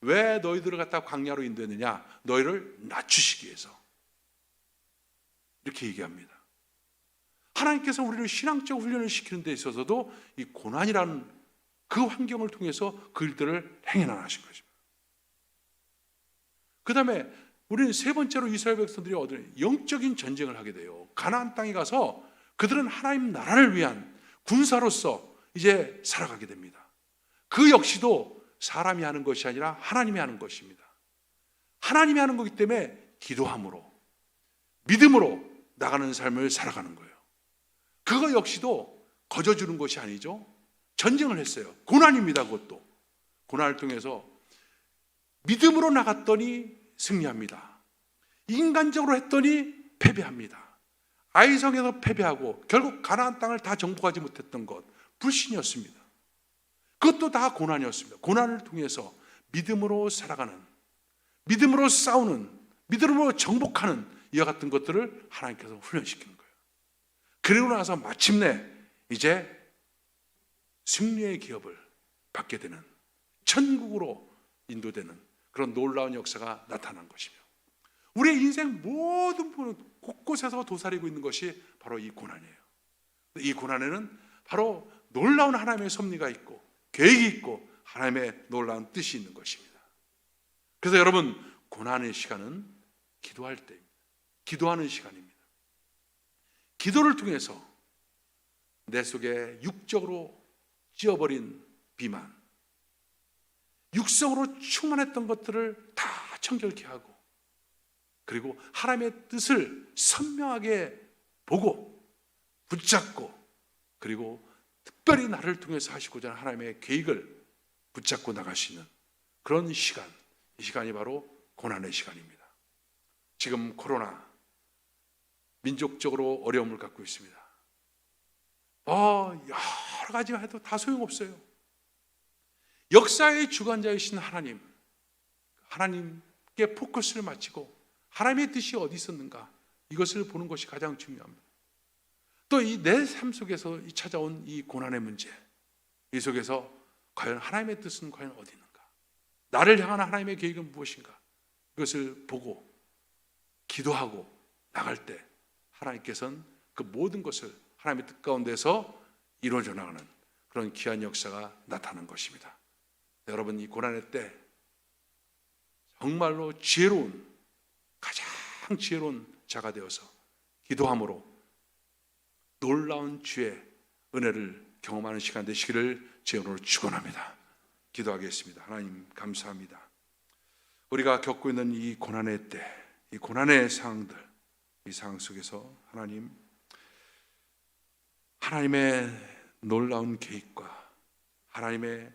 왜 너희들을 갖다 광야로 인도했느냐? 너희를 낮추시기 위해서. 이렇게 얘기합니다. 하나님께서 우리를 신앙적 훈련을 시키는 데 있어서도 이 고난이라는 그 환경을 통해서 그 일들을 행해나가신 것입니다. 그 다음에 우리는 세 번째로 이스라엘 백성들이 얻은 영적인 전쟁을 하게 돼요. 가나안 땅에 가서 그들은 하나님 나라를 위한 군사로서 이제 살아가게 됩니다. 그 역시도 사람이 하는 것이 아니라 하나님이 하는 것입니다. 하나님이 하는 거기 때문에 기도함으로, 믿음으로 나가는 삶을 살아가는 거예요. 그거 역시도 거저주는 것이 아니죠. 전쟁을 했어요. 고난입니다. 그것도 고난을 통해서 믿음으로 나갔더니 승리합니다. 인간적으로 했더니 패배합니다. 아이성에서 패배하고 결국 가나안 땅을 다 정복하지 못했던 것, 불신이었습니다. 그것도 다 고난이었습니다. 고난을 통해서 믿음으로 살아가는, 믿음으로 싸우는, 믿음으로 정복하는 이와 같은 것들을 하나님께서 훈련시키는 거예요. 그리고 나서 마침내 이제 승리의 기업을 받게 되는, 천국으로 인도되는 그런 놀라운 역사가 나타난 것이며, 우리의 인생 모든 부분 곳곳에서 도사리고 있는 것이 바로 이 고난이에요. 이 고난에는 바로 놀라운 하나님의 섭리가 있고 계획이 있고 하나님의 놀라운 뜻이 있는 것입니다. 그래서 여러분, 고난의 시간은 기도할 때입니다. 기도하는 시간입니다. 기도를 통해서 내 속에 육적으로 찌어버린 비만, 육성으로 충만했던 것들을 다 청결케 하고, 그리고 하나님의 뜻을 선명하게 보고 붙잡고, 그리고 특별히 나를 통해서 하시고자 하는 하나님의 계획을 붙잡고 나갈 수 있는 그런 시간, 이 시간이 바로 고난의 시간입니다. 지금 코로나 민족적으로 어려움을 갖고 있습니다. 여러 가지가 해도 다 소용없어요. 역사의 주관자이신 하나님, 하나님께 포커스를 맞추고 하나님의 뜻이 어디 있었는가, 이것을 보는 것이 가장 중요합니다. 또 이 내 삶 속에서 찾아온 이 고난의 문제, 이 속에서 과연 하나님의 뜻은 과연 어디 있는가? 나를 향한 하나님의 계획은 무엇인가? 이것을 보고 기도하고 나갈 때 하나님께서는 그 모든 것을 하나님의 뜻 가운데서 이루어져 나가는 그런 귀한 역사가 나타나는 것입니다. 여러분, 이 고난의 때 정말로 가장 지혜로운 자가 되어서 기도함으로 놀라운 주의 은혜를 경험하는 시간 되시기를 주님으로 축원합니다. 기도하겠습니다. 하나님 감사합니다. 우리가 겪고 있는 이 고난의 때, 이 고난의 상황들, 이 상황 속에서 하나님의 놀라운 계획과 하나님의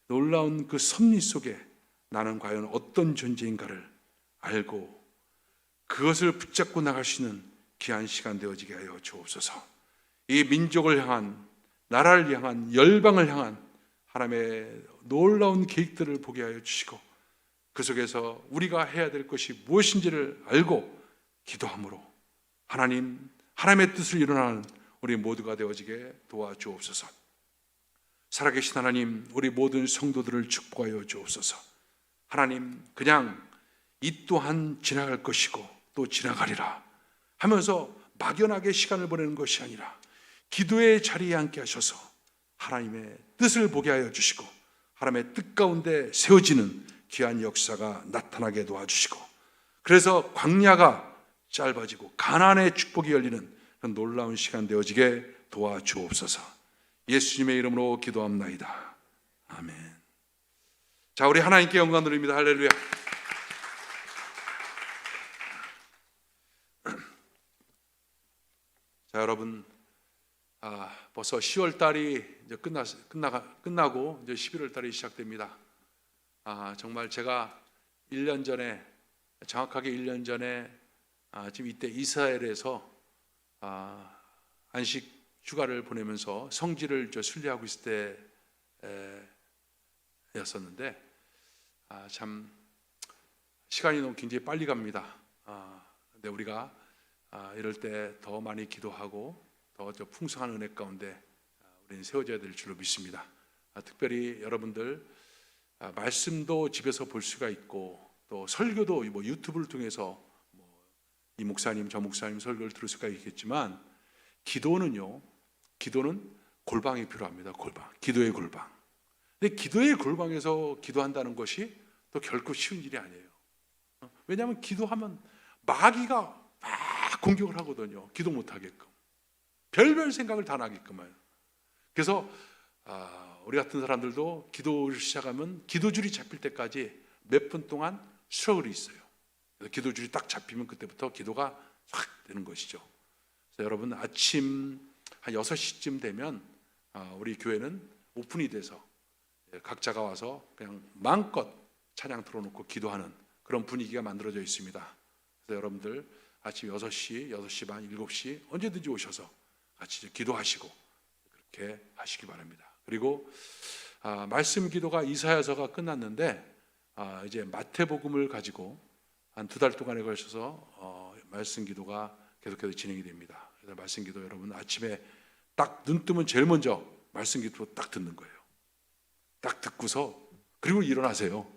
놀라운 그 섭리 속에 나는 과연 어떤 존재인가를 알고 그것을 붙잡고 나갈 수 있는 귀한 시간 되어지게 하여 주옵소서. 이 민족을 향한, 나라를 향한, 열방을 향한 하나님의 놀라운 계획들을 보게 하여 주시고 그 속에서 우리가 해야 될 것이 무엇인지를 알고 기도함으로 하나님의 뜻을 이루는 우리 모두가 되어지게 도와주옵소서. 살아계신 하나님, 우리 모든 성도들을 축복하여 주옵소서. 하나님, 그냥 이 또한 지나갈 것이고 또 지나가리라 하면서 막연하게 시간을 보내는 것이 아니라 기도의 자리에 앉게 하셔서 하나님의 뜻을 보게 하여 주시고 하나님의 뜻 가운데 세워지는 귀한 역사가 나타나게 도와주시고 그래서 광야가 짧아지고 가나안의 축복이 열리는 그런 놀라운 시간 되어지게 도와주옵소서. 예수님의 이름으로 기도합나이다. 아멘. 자, 우리 하나님께 영광 드립니다. 할렐루야. 자, 여러분, 벌써 10월 달이 이제 끝나고 이제 11월 달이 시작됩니다. 정말 제가 1년 전에, 정확하게 1년 전에 지금 이때 이스라엘에서 안식 휴가를 보내면서 성지를 순례하고 있을 때였었는데 참 시간이 너무 굉장히 빨리 갑니다. 근데 우리가 이럴 때 더 많이 기도하고 더 풍성한 은혜 가운데 우리는 세워져야 될 줄로 믿습니다. 특별히 여러분들 말씀도 집에서 볼 수가 있고 또 설교도 뭐 유튜브를 통해서 이 목사님 저 목사님 설교를 들을 수가 있겠지만 기도는 골방이 필요합니다. 기도의 골방. 근데 기도의 골방에서 기도한다는 것이 또 결코 쉬운 일이 아니에요. 왜냐하면 기도하면 마귀가 막 공격을 하거든요. 기도 못하게끔 별별 생각을 다 나게끔요. 그래서 우리 같은 사람들도 기도를 시작하면 기도줄이 잡힐 때까지 몇 분 동안 스트러글이 있어요. 그래서 기도줄이 딱 잡히면 그때부터 기도가 확 되는 것이죠. 그래서 여러분 아침 한 6시쯤 되면 우리 교회는 오픈이 돼서 각자가 와서 그냥 마음껏 찬양 틀어놓고 기도하는 그런 분위기가 만들어져 있습니다. 그래서 여러분들 아침 6시, 6시 반, 7시 언제든지 오셔서 같이 기도하시고 그렇게 하시기 바랍니다. 그리고 말씀 기도가 이사야서가 끝났는데 이제 마태복음을 가지고 한 2달 동안에 걸쳐서 말씀 기도가 계속해서 진행이 됩니다. 그래서 말씀 기도 여러분 아침에 딱 눈 뜨면 제일 먼저 말씀 기도 딱 듣는 거예요. 딱 듣고서 그리고 일어나세요.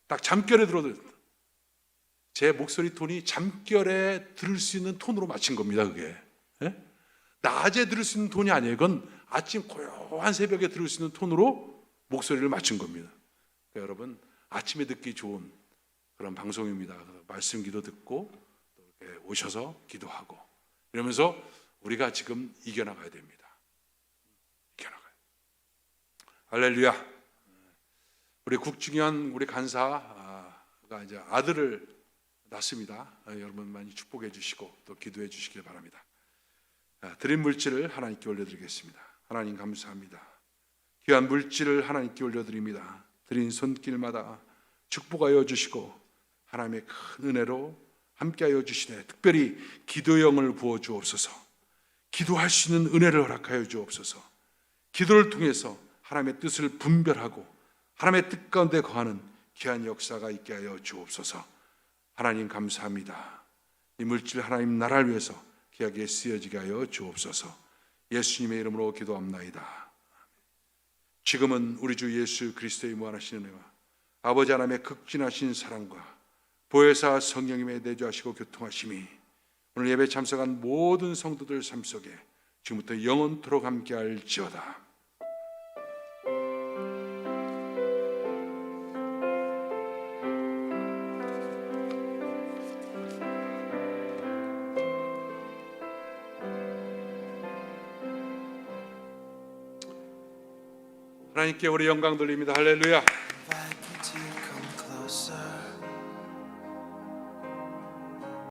딱 잠결에 들어도 제 목소리 톤이 잠결에 들을 수 있는 톤으로 맞춘 겁니다. 그게 낮에 들을 수 있는 톤이 아니에요. 그건 아침 고요한 새벽에 들을 수 있는 톤으로 목소리를 맞춘 겁니다. 그러니까 여러분 아침에 듣기 좋은 그런 방송입니다. 말씀 기도 듣고 또 이렇게 오셔서 기도하고 이러면서 우리가 지금 이겨나가야 됩니다. 이겨나가요. 할렐루야. 우리 국중현 우리 간사가 이제 아들을 낳습니다. 여러분 많이 축복해 주시고 또 기도해 주시길 바랍니다. 드린 물질을 하나님께 올려드리겠습니다. 하나님 감사합니다. 귀한 물질을 하나님께 올려드립니다. 드린 손길마다 축복하여 주시고 하나님의 큰 은혜로 함께하여 주시네. 특별히 기도영을 부어 주옵소서. 기도할 수 있는 은혜를 허락하여 주옵소서. 기도를 통해서 하나님의 뜻을 분별하고 하나님의 뜻 가운데 거하는 귀한 역사가 있게 하여 주옵소서. 하나님 감사합니다. 이 물질 하나님 나라를 위해서 귀하게 쓰여지게 하여 주옵소서. 예수님의 이름으로 기도합나이다. 지금은 우리 주 예수 그리스도의 무한하신 은혜와 아버지 하나님의 극진하신 사랑과 보혜사 성령님의 내주하시고 교통하심이 오늘 예배 참석한 모든 성도들 삶 속에 지금부터 영원토록 함께할지어다. 하나님께 우리 영광 돌립니다. 할렐루야. Invite me to come closer.